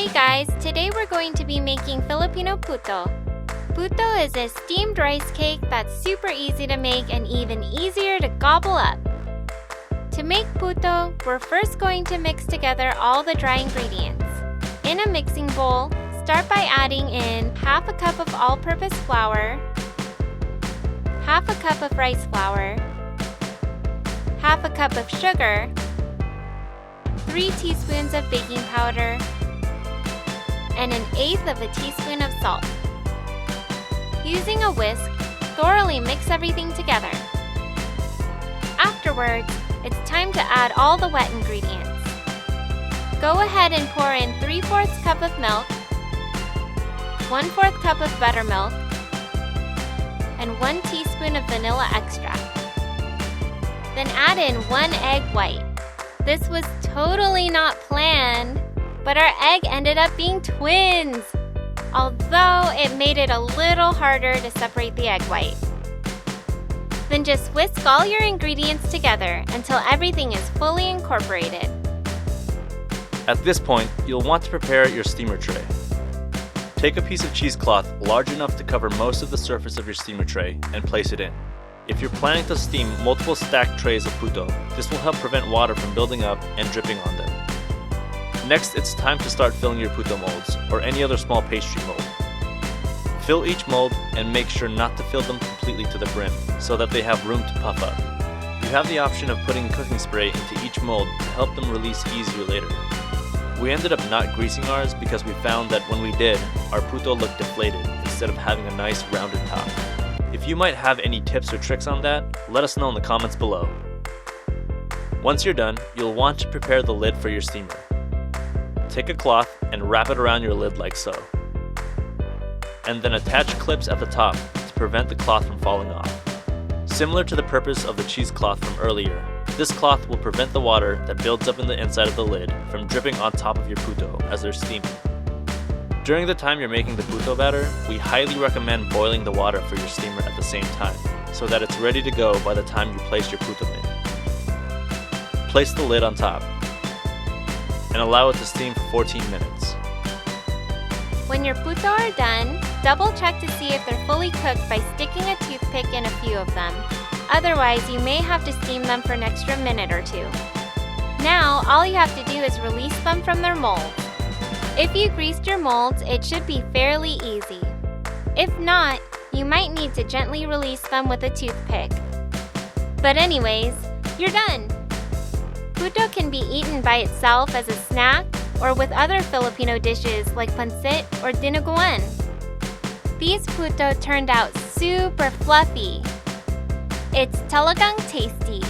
Hey guys, today we're going to be making Filipino Puto. Puto is a steamed rice cake that's super easy to make and even easier to gobble up. To make Puto, we're first going to mix together all the dry ingredients. In a mixing bowl, start by adding in half a cup of all-purpose flour, half a cup of rice flour, half a cup of sugar, 3 teaspoons of baking powder, and 1/8 of a teaspoon of salt. Using a whisk, thoroughly mix everything together. Afterwards, it's time to add all the wet ingredients. Go ahead and pour in 3/4 cup of milk, 1/4 cup of buttermilk, and 1 teaspoon of vanilla extract. Then add in 1 egg white. This was totally not planned, but our egg ended up being twins, although it made it a little harder to separate the egg white. Then just whisk all your ingredients together until everything is fully incorporated. At this point, you'll want to prepare your steamer tray. Take a piece of cheesecloth large enough to cover most of the surface of your steamer tray and place it in. If you're planning to steam multiple stacked trays of puto, this will help prevent water from building up and dripping on them. Next, it's time to start filling your puto molds, or any other small pastry mold. Fill each mold and make sure not to fill them completely to the brim, so that they have room to puff up. You have the option of putting cooking spray into each mold to help them release easier later. We ended up not greasing ours because we found that when we did, our puto looked deflated instead of having a nice rounded top. If you might have any tips or tricks on that, let us know in the comments below. Once you're done, you'll want to prepare the lid for your steamer. Take a cloth and wrap it around your lid like so. And then attach clips at the top to prevent the cloth from falling off. Similar to the purpose of the cheesecloth from earlier, this cloth will prevent the water that builds up in the inside of the lid from dripping on top of your puto as they're steaming. During the time you're making the puto batter, we highly recommend boiling the water for your steamer at the same time, so that it's ready to go by the time you place your puto in. Place the lid on top and allow it to steam for 14 minutes. When your puto are done, double check to see if they're fully cooked by sticking a toothpick in a few of them. Otherwise, you may have to steam them for an extra minute or two. Now, all you have to do is release them from their molds. If you greased your molds, it should be fairly easy. If not, you might need to gently release them with a toothpick. But anyways, you're done! Puto can be eaten by itself as a snack or with other Filipino dishes like pancit or dinuguan. These puto turned out super fluffy. It's talagang tasty.